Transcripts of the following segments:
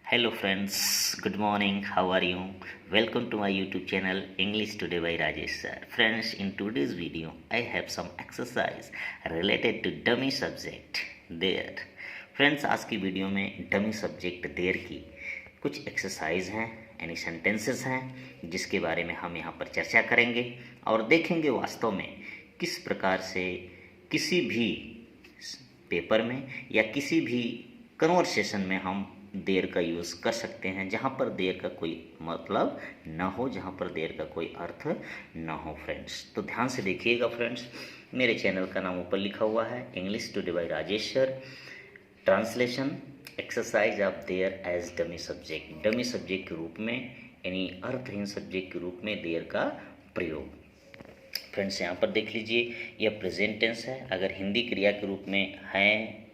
Hello friends, good morning, how are you? Welcome to my YouTube channel English Today by Rajesh sir. Friends, in today's video I have some exercise related to dummy subject there. Friends, आज की video में dummy subject देर की कुछ exercise हैं यानी sentences हैं जिसके बारे में हम यहाँ पर चर्चा करेंगे और देखेंगे वास्तव में किस प्रकार से किसी भी पेपर में या किसी भी कन्वर्सेशन में हम देर का यूज़ कर सकते हैं जहाँ पर देर का कोई मतलब ना हो, जहाँ पर देर का कोई अर्थ ना हो। फ्रेंड्स, तो ध्यान से देखिएगा। फ्रेंड्स, मेरे चैनल का नाम ऊपर लिखा हुआ है English today by Rajesh sir. Translation exercise of there as dummy subject, dummy subject के रूप में यानी अर्थहीन सब्जेक्ट के रूप में देर का प्रयोग। फ्रेंड्स, यहाँ पर देख लीजिए, यह प्रेजेंट टेंस है। अगर हिंदी क्रिया के रूप में हैं,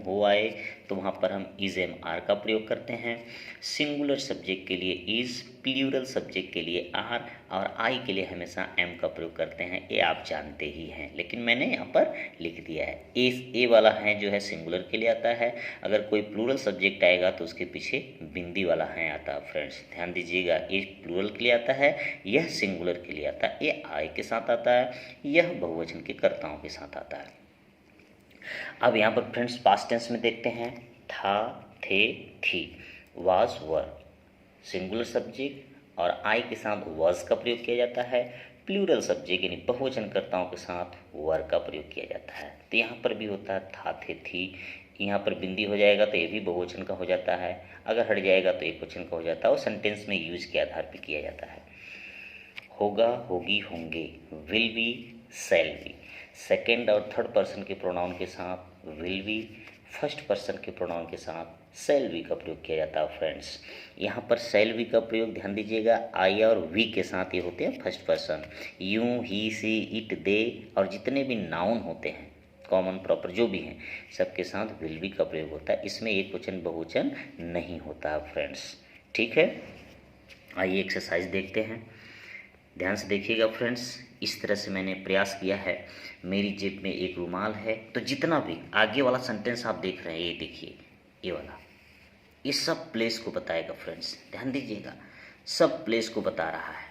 हो आए तो वहाँ पर हम इज एम आर का प्रयोग करते हैं। सिंगुलर सब्जेक्ट के लिए इज, प्लूरल सब्जेक्ट के लिए आर और आई के लिए हमेशा एम का प्रयोग करते हैं। ये आप जानते ही हैं, लेकिन मैंने यहाँ पर लिख दिया है। ए वाला है जो है सिंगुलर के लिए आता है। अगर कोई प्लूरल सब्जेक्ट आएगा तो उसके पीछे बिंदी वाला है आता है। फ्रेंड्स, ध्यान दीजिएगा, ये प्लूरल के लिए आता है, यह सिंगुलर के लिए आता है। ये आई के साथ आता है, यह बहुवचन के कर्ताओं के साथ आता है। अब यहाँ पर फ्रेंड्स पास्ट टेंस में देखते हैं, था, थे, थी, वाज, वर, सिंगुलर सब्जेक्ट और आई के साथ वाज का प्रयोग किया जाता है। प्लूरल सब्जेक्ट यानी बहुवचनकर्ताओं के साथ वर का प्रयोग किया जाता है। तो यहाँ पर भी होता है था, थे, थी। यहाँ पर बिंदी हो जाएगा तो ये भी बहुवचन का हो जाता है, अगर हट जाएगा तो एकवचन का हो जाता है और सेंटेंस में यूज के आधार पर किया जाता है। होगा, होगी, होंगे, will be, shall be. Second और थर्ड पर्सन के प्रोनाउन के साथ विल बी, फर्स्ट पर्सन के प्रोनाउन के साथ शैल बी का प्रयोग किया जाता है। फ्रेंड्स, यहाँ पर शैल बी का प्रयोग ध्यान दीजिएगा, आई और वी के साथ ये होते हैं first person. You, he, she, it, they और जितने भी नाउन होते हैं कॉमन प्रॉपर जो भी हैं सबके साथ विल बी का प्रयोग होता है। इसमें एक वचन बहुवचन नहीं होता है। फ्रेंड्स, ठीक है, आइए एक्सरसाइज देखते हैं। ध्यान से देखिएगा। फ्रेंड्स, इस तरह से मैंने प्रयास किया है। मेरी जेब में एक रुमाल है, तो जितना भी आगे वाला सेंटेंस आप देख रहे हैं, ये देखिए, ये वाला, ये सब प्लेस को बताएगा। फ्रेंड्स, ध्यान दीजिएगा, सब प्लेस को बता रहा है।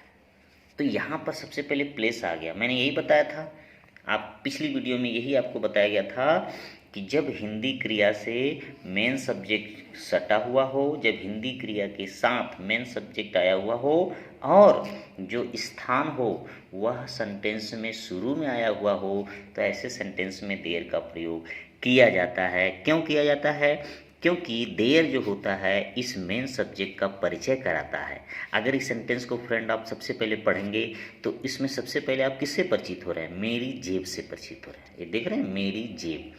तो यहाँ पर सबसे पहले प्लेस आ गया। मैंने यही बताया था, आप पिछली वीडियो में यही आपको बताया गया था कि जब हिंदी क्रिया से मेन सब्जेक्ट सटा हुआ हो, जब हिंदी क्रिया के साथ मेन सब्जेक्ट आया हुआ हो और जो स्थान हो वह सेंटेंस में शुरू में आया हुआ हो, तो ऐसे सेंटेंस में देयर का प्रयोग किया जाता है। क्यों किया जाता है? क्योंकि देयर जो होता है इस मेन सब्जेक्ट का परिचय कराता है। अगर इस सेंटेंस को फ्रेंड आप सबसे पहले पढ़ेंगे तो इसमें सबसे पहले आप किससे परिचित हो रहे हैं? मेरी जेब से परिचित हो रहे हैं। ये देख रहे हैं, मेरी जेब,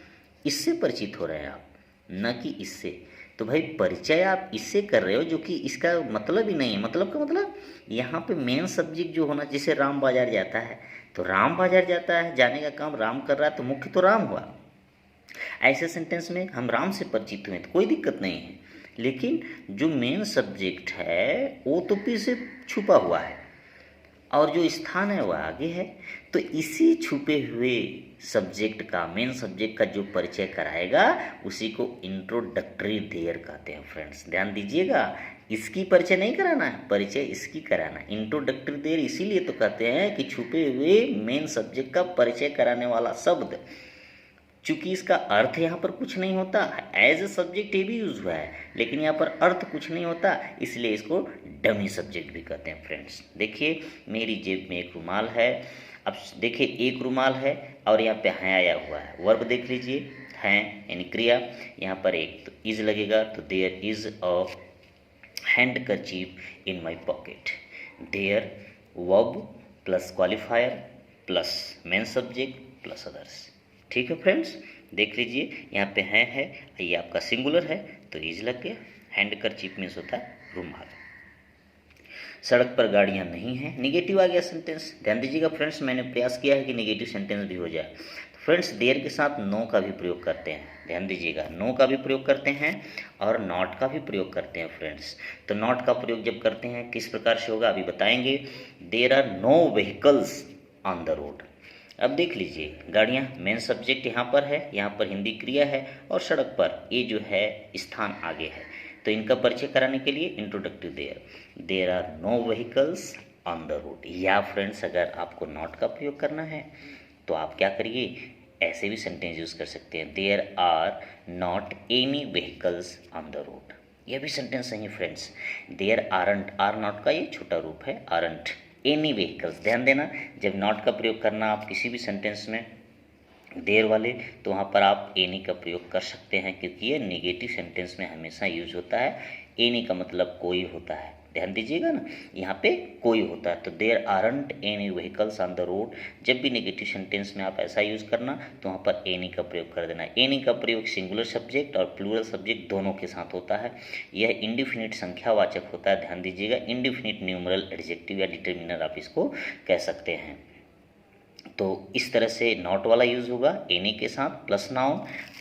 इससे परिचित हो रहे हैं आप, न कि इससे। तो भाई परिचय आप इससे कर रहे हो जो कि इसका मतलब ही नहीं है। मतलब का मतलब यहाँ पे मेन सब्जेक्ट जो होना, जैसे राम बाजार जाता है तो राम बाजार जाता है, जाने का काम राम कर रहा है तो मुख्य तो राम हुआ। ऐसे सेंटेंस में हम राम से परिचित हुए तो कोई दिक्कत नहीं है, लेकिन जो मेन सब्जेक्ट है वो तो पीछे छुपा हुआ है और जो स्थान है वह आगे है। तो इसी छुपे हुए सब्जेक्ट का, मेन सब्जेक्ट का जो परिचय कराएगा उसी को इंट्रोडक्टरी देयर कहते हैं। फ्रेंड्स, ध्यान दीजिएगा, इसकी परिचय नहीं कराना है, परिचय इसकी कराना है। इंट्रोडक्टरी देयर इसीलिए तो कहते हैं कि छुपे हुए मेन सब्जेक्ट का परिचय कराने वाला शब्द। चूंकि इसका अर्थ यहाँ पर कुछ नहीं होता, एज ए सब्जेक्ट ये भी यूज हुआ है, लेकिन यहाँ पर अर्थ कुछ नहीं होता, इसलिए इसको डमी सब्जेक्ट भी कहते हैं। फ्रेंड्स, देखिए, मेरी जेब में एक रुमाल है। अब देखिए, एक रुमाल है और यहाँ पे है आया हुआ है। वर्ब देख लीजिए, है यानी क्रिया, यहाँ पर एक तो इज लगेगा, तो there is a handkerchief in my pocket. There verb plus qualifier plus main subject plus others. ठीक है फ्रेंड्स, देख लीजिए, यहाँ पे है, ये आपका सिंगुलर है तो इज लग गया। हैंडकरचीफ मीन्स होता है रुमाल। सड़क पर गाड़ियाँ नहीं हैं, निगेटिव आ गया सेंटेंस। ध्यान दीजिएगा फ्रेंड्स, मैंने प्रयास किया है कि निगेटिव सेंटेंस भी हो जाए। तो फ्रेंड्स, देयर के साथ नो का भी प्रयोग करते हैं। ध्यान दीजिएगा, नो का भी प्रयोग करते हैं और नॉट का भी प्रयोग करते हैं। फ्रेंड्स, तो नॉट का प्रयोग जब करते हैं किस प्रकार से होगा अभी बताएंगे। There are no vehicles on the road. अब देख लीजिए, गाड़ियाँ मेन सब्जेक्ट यहाँ पर है, यहाँ पर हिंदी क्रिया है और सड़क पर ये जो है स्थान आगे है। तो इनका परिचय कराने के लिए introductory there are no vehicles on the road. या फ्रेंड्स अगर आपको नॉट का प्रयोग करना है तो आप क्या करिए, ऐसे भी सेंटेंस यूज कर सकते हैं, there are not any vehicles on the road. यह भी सेंटेंस सही है friends. There aren't, are not का ये छोटा रूप है, आरंट एनी व्हीकल्स। ध्यान देना, जब नॉट का प्रयोग करना आप किसी भी सेंटेंस में देयर वाले, तो वहाँ पर आप एनी का प्रयोग कर सकते हैं, क्योंकि ये निगेटिव सेंटेंस में हमेशा यूज होता है। एनी का मतलब कोई होता है, ध्यान दीजिएगा ना, यहाँ पे कोई होता है। तो there aren't any vehicles on the road, जब भी नेगेटिव सेंटेंस में आप ऐसा यूज करना तो वहाँ पर एनी का प्रयोग कर देना। एनी का प्रयोग सिंगुलर सब्जेक्ट और प्लूरल सब्जेक्ट दोनों के साथ होता है। यह इंडिफिनिट संख्यावाचक होता है, ध्यान दीजिएगा। इंडिफिनिट न्यूमरल एडजेक्टिव या डिटर्मिनर आप इसको कह सकते हैं। तो इस तरह से नॉट वाला यूज होगा एनी के साथ प्लस नाउन।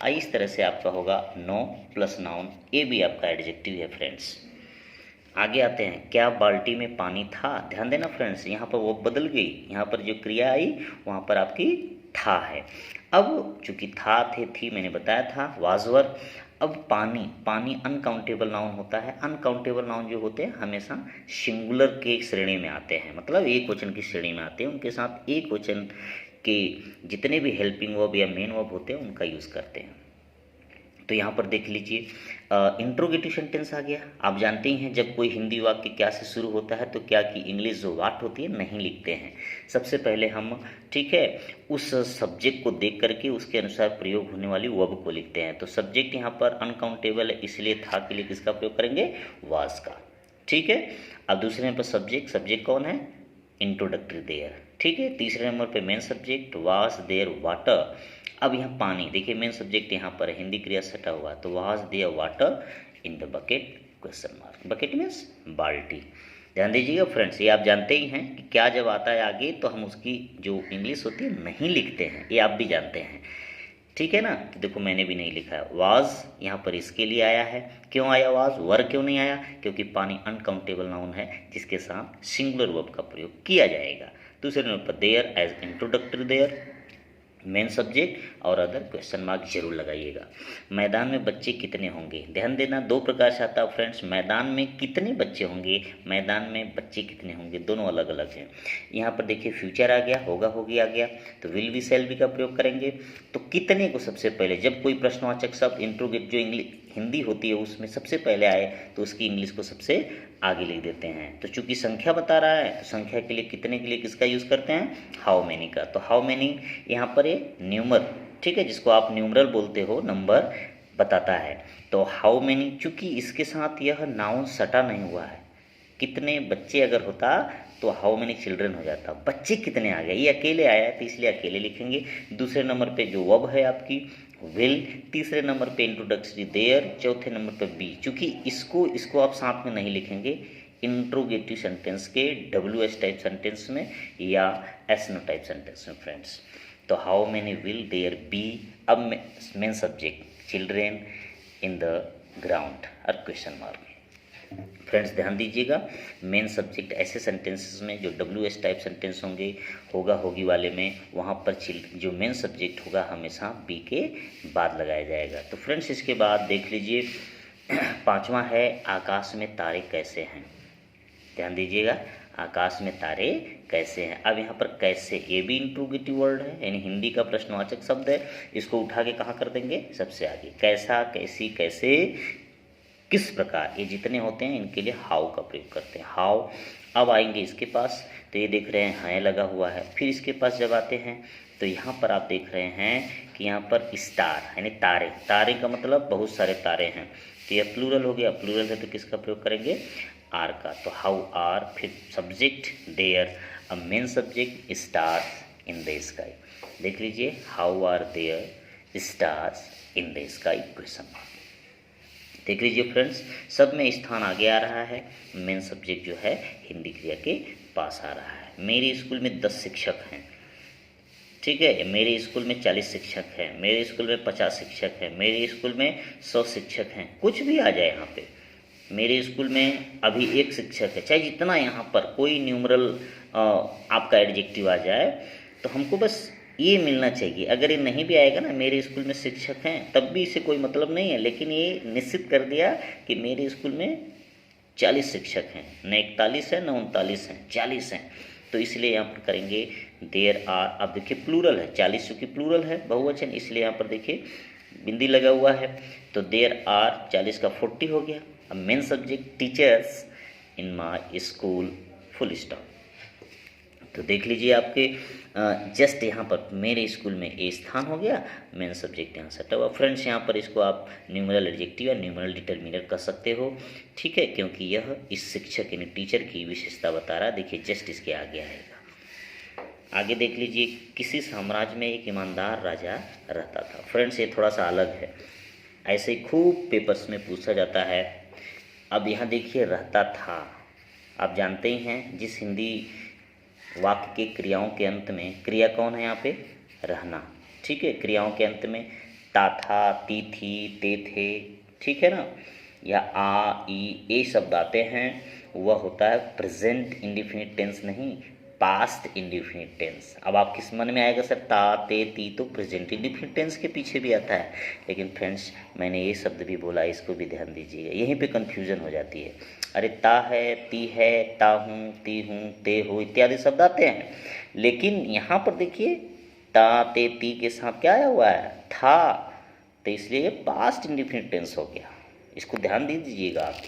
इस तरह से आपका होगा नो प्लस नाउन, ये भी आपका एडजेक्टिव है फ्रेंड्स। आगे आते हैं, क्या बाल्टी में पानी था। ध्यान देना फ्रेंड्स, यहाँ पर वो बदल गई, यहाँ पर जो क्रिया आई वहाँ पर आपकी था है। अब चूंकि था थे थी मैंने बताया था वाजवर। अब पानी, पानी अनकाउंटेबल नाउन होता है। अनकाउंटेबल नाउन जो होते हैं हमेशा सिंगुलर के श्रेणी में आते हैं, मतलब एक वचन की श्रेणी में आते हैं। उनके साथ एक वचन के जितने भी हेल्पिंग वर्ब या मेन वर्ब होते हैं उनका यूज़ करते हैं। तो यहाँ पर देख लीजिए, इंट्रोगेटिव सेंटेंस आ गया। आप जानते ही हैं जब कोई हिंदी वाक्य क्या से शुरू होता है तो क्या की इंग्लिश जो वाट होती है नहीं लिखते हैं। सबसे पहले हम, ठीक है, उस सब्जेक्ट को देख करके उसके अनुसार प्रयोग होने वाली वर्ब को लिखते हैं। तो सब्जेक्ट यहाँ पर अनकाउंटेबल है, इसलिए था के लिए किसका प्रयोग करेंगे, वाज का। ठीक है, अब दूसरे नंबर पर सब्जेक्ट, सब्जेक्ट कौन है, इंट्रोडक्टरी देयर। ठीक है, तीसरे नंबर पे main subject was there water. अब यहाँ पानी, देखिए मेन सब्जेक्ट यहाँ पर हिंदी क्रिया सटा हुआ, तो was there water in the bucket, question mark. Bucket means बाल्टी। ध्यान दीजिएगा फ्रेंड्स, ये आप जानते ही हैं कि क्या जब आता है आगे तो हम उसकी जो इंग्लिश होती है नहीं लिखते हैं, ये आप भी जानते हैं। ठीक है ना, तो देखो मैंने भी नहीं लिखा है, वाज यहाँ पर इसके लिए आया है। क्यों आया वाज, वर क्यों नहीं आया, क्योंकि पानी अनकाउंटेबल नाउन है जिसके साथ सिंगुलर वर्ब का प्रयोग किया जाएगा। दूसरे नंबर पर there as introductory there, main subject और अदर क्वेश्चन मार्क जरूर लगाइएगा। मैदान में बच्चे कितने होंगे, ध्यान देना दो प्रकार से आता है फ्रेंड्स, मैदान में कितने बच्चे होंगे, मैदान में बच्चे कितने होंगे, दोनों अलग अलग हैं। यहाँ पर देखिए फ्यूचर आ गया, होगा होगी आ गया, तो विल बी शैल बी का प्रयोग करेंगे। तो कितने को सबसे पहले, जब कोई प्रश्नवाचक शब्द इंट्रोगेट जो इंग्लिश हिंदी होती है उसमें सबसे पहले आए तो उसकी इंग्लिश को सबसे आगे लिख देते हैं। तो चूंकि संख्या बता रहा है तो संख्या के लिए कितने के लिए किसका यूज़ करते हैं, हाउ मेनी का। तो हाउ मेनी यहाँ पर ये न्यूमर, ठीक है, जिसको आप न्यूमरल बोलते हो, नंबर बताता है। तो हाउ मेनी, चूंकि इसके साथ यह नाउन सटा नहीं हुआ है, कितने बच्चे अगर होता तो हाउ मेनी चिल्ड्रन हो जाता, बच्चे कितने आ गए, ये अकेले आया है तो इसलिए अकेले लिखेंगे। दूसरे नंबर पे जो वर्ब है आपकी विल, तीसरे नंबर पे इंट्रोडक्टरी देयर, चौथे नंबर पे बी। चूंकि इसको आप साथ में नहीं लिखेंगे इंट्रोगेटिव सेंटेंस के WH टाइप सेंटेंस में या SNO टाइप सेंटेंस में फ्रेंड्स। तो how many will there be, अब main subject children in the ground और क्वेश्चन मार्क। फ्रेंड्स ध्यान दीजिएगा, मेन सब्जेक्ट ऐसे सेंटेंसेस में जो WH टाइप सेंटेंस होंगे, होगा होगी वाले में, वहाँ पर जो मेन सब्जेक्ट होगा हमेशा बी के बाद लगाया जाएगा। तो फ्रेंड्स इसके बाद देख लीजिए, पांचवा है आकाश में तारे कैसे हैं। ध्यान दीजिएगा, आकाश में तारे कैसे हैं। अब यहाँ पर कैसे, ये भी इंट्रोगेटिव वर्ड है, यानी हिंदी का प्रश्नवाचक शब्द है। इसको उठा के कहाँ कर देंगे, सबसे आगे। कैसा, कैसी, कैसे, किस प्रकार, ये जितने होते हैं इनके लिए हाउ का प्रयोग करते हैं, हाउ। अब आएंगे इसके पास, तो ये देख रहे हैं लगा हुआ है। फिर इसके पास जब आते हैं तो यहाँ पर आप देख रहे हैं कि यहाँ पर स्टार यानी तारे, तारे का मतलब बहुत सारे तारे हैं, तो यह प्लूरल हो गया। प्लूरल है तो किसका प्रयोग करेंगे, आर का। तो हाउ आर, फिर subject there, a main subject stars in the sky. देख लीजिए, how are there stars in the sky, question mark. देख लीजिए फ्रेंड्स, सब में स्थान आगे आ रहा है, मेन सब्जेक्ट जो है हिंदी क्रिया के पास आ रहा है। मेरे स्कूल में 10 शिक्षक हैं, ठीक है, मेरे स्कूल में 40 शिक्षक हैं, मेरे स्कूल में 50 शिक्षक हैं, मेरे स्कूल में 100 शिक्षक हैं, कुछ भी आ जाए यहाँ पे। मेरे स्कूल में अभी 1 शिक्षक है, चाहे जितना यहाँ पर कोई न्यूमरल आपका एडजेक्टिव आ जाए, तो हमको बस ये मिलना चाहिए। अगर ये नहीं भी आएगा ना, मेरे स्कूल में शिक्षक हैं, तब भी इसे कोई मतलब नहीं है, लेकिन ये निश्चित कर दिया कि मेरे स्कूल में 40 शिक्षक हैं, न 41 है न 39 हैं, 40 हैं। तो इसलिए यहाँ पर करेंगे देयर आर। अब देखिए प्लूरल है, 40 चूँकि प्लूरल है, बहुवचन, इसलिए यहाँ पर देखिए बिंदी लगा हुआ है। तो देयर आर 40 का 40 हो गया। अब main subject teachers in my school, full stop. तो देख लीजिए आपके जस्ट यहाँ पर मेरे स्कूल में ए स्थान हो गया, मेन सब्जेक्ट यहाँ सटा हुआ। फ्रेंड्स यहाँ पर इसको आप न्यूमरल एडजेक्टिव या न्यूमरल डिटर्मिनर कर सकते हो, ठीक है, क्योंकि यह इस शिक्षक यानी टीचर की विशेषता बता रहा है। देखिए जस्ट इसके आगे आएगा। आगे देख लीजिए, किसी साम्राज्य में एक ईमानदार राजा रहता था। फ्रेंड्स ये थोड़ा सा अलग है, ऐसे ही खूब पेपर्स में पूछा जाता है। अब यहाँ देखिए रहता था, आप जानते ही हैं जिस हिंदी वाक्य के क्रियाओं के अंत में, क्रिया कौन है यहाँ पे, रहना, ठीक है, क्रियाओं के अंत में ता था, ती थी, ते थे, ठीक है ना, या आ ई ये शब्द आते हैं, वह होता है प्रेजेंट इंडिफिनिट टेंस, नहीं पास्ट इंडिफिनिट टेंस। अब आप किस मन में आएगा सर, ता ते ती तो प्रेजेंट इंडिफिनिट टेंस के पीछे भी आता है, लेकिन फ्रेंड्स मैंने ये शब्द भी बोला, इसको भी ध्यान दीजिएगा, यहीं पे कन्फ्यूजन हो जाती है। अरे ता है, ती है, ता हूँ, ती हूँ, ते हो इत्यादि शब्द आते हैं, लेकिन यहाँ पर देखिए ता ते ती के साथ क्या आया हुआ है, था, तो इसलिए ये पास्ट इंडिफिनिट टेंस हो गया, इसको ध्यान दे दीजिएगा आप।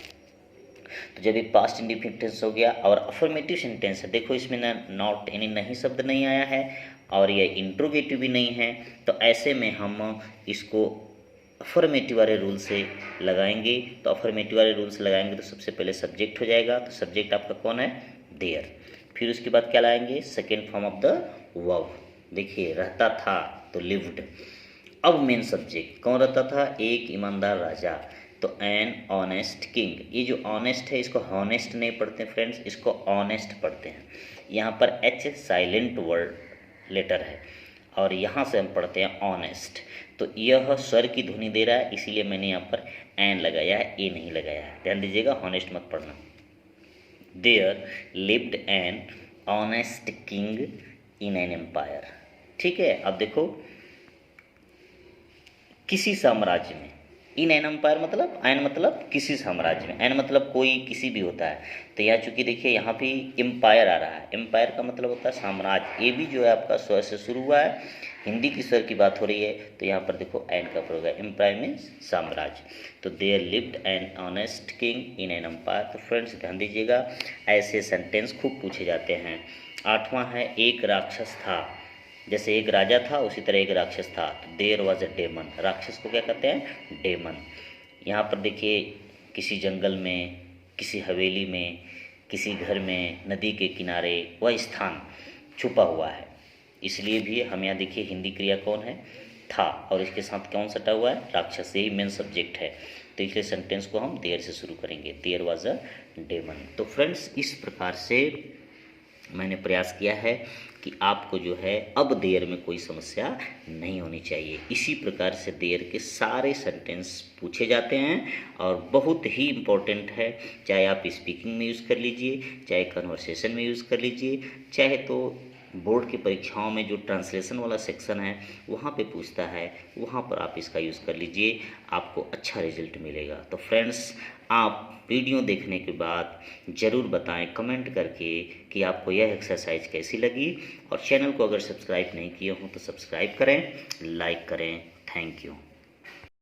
तो जब ये पास्ट इंडिफिनिट टेंस हो गया और अफर्मेटिव सेंटेंस है, देखो इसमें ना नॉट यानी नहीं शब्द नहीं आया है और ये इंट्रोगेटिव भी नहीं है, तो ऐसे में हम इसको अफर्मेटिव वाले रूल से लगाएंगे। तो अफर्मेटिव वाले रूल से लगाएंगे तो सबसे पहले सब्जेक्ट हो जाएगा, तो सब्जेक्ट आपका कौन है, देयर। फिर उसके बाद क्या लाएंगे, second form of the verb. देखिए रहता था तो लिव्ड। अब मेन सब्जेक्ट कौन रहता था, एक ईमानदार राजा, तो एन ऑनेस्ट किंग। ये जो ऑनेस्ट है इसको हॉनेस्ट नहीं पढ़ते फ्रेंड्स, इसको ऑनेस्ट पढ़ते हैं। यहाँ पर एच साइलेंट वर्ड लेटर है और यहाँ से हम पढ़ते हैं ऑनेस्ट। तो यह स्वर की ध्वनि दे रहा है, इसीलिए मैंने यहाँ पर एन लगाया है, ए नहीं लगाया है, ध्यान दीजिएगा, हॉनेस्ट मत पढ़ना। There lived an honest king in an empire, ठीक है। अब देखो किसी साम्राज्य में, इन एन एम्पायर मतलब एन मतलब किसी साम्राज्य में, एन मतलब कोई किसी भी होता है, तो यहाँ चूंकि देखिए यहाँ भी एम्पायर आ रहा है, एम्पायर का मतलब होता है साम्राज्य, ये भी जो है आपका स्वर से शुरू हुआ है, हिंदी की स्वर की बात हो रही है, तो यहाँ पर देखो एन का प्रयोग है, एम्पायर मीन्स साम्राज्य। तो there lived an honest king in an empire. तो फ्रेंड्स ध्यान दीजिएगा, ऐसे सेंटेंस खूब पूछे जाते हैं। 8वां है एक राक्षस था, जैसे एक राजा था उसी तरह एक राक्षस था, तो देयर वॉज अ डेमन। राक्षस को क्या कहते हैं, डेमन। यहाँ पर देखिए किसी जंगल में, किसी हवेली में, किसी घर में, नदी के किनारे वह स्थान छुपा हुआ है, इसलिए भी हम यहाँ देखिए हिंदी क्रिया कौन है, था, और इसके साथ कौन सटा हुआ है, राक्षस, यही मेन सब्जेक्ट है, तो इसलिए सेंटेंस को हम देयर से शुरू करेंगे, देयर वॉज अ डेमन। तो फ्रेंड्स इस प्रकार से मैंने प्रयास किया है कि आपको जो है अब देयर में कोई समस्या नहीं होनी चाहिए। इसी प्रकार से देयर के सारे सेंटेंस पूछे जाते हैं और बहुत ही इम्पोर्टेंट है, चाहे आप स्पीकिंग में यूज़ कर लीजिए, चाहे कन्वर्सेशन में यूज़ कर लीजिए, चाहे तो बोर्ड की परीक्षाओं में जो ट्रांसलेशन वाला सेक्शन है वहाँ पे पूछता है, वहाँ पर आप इसका यूज़ कर लीजिए, आपको अच्छा रिजल्ट मिलेगा। तो फ्रेंड्स आप वीडियो देखने के बाद ज़रूर बताएं कमेंट करके कि आपको यह एक्सरसाइज कैसी लगी, और चैनल को अगर सब्सक्राइब नहीं किए हों तो सब्सक्राइब करें, लाइक करें। Thank you.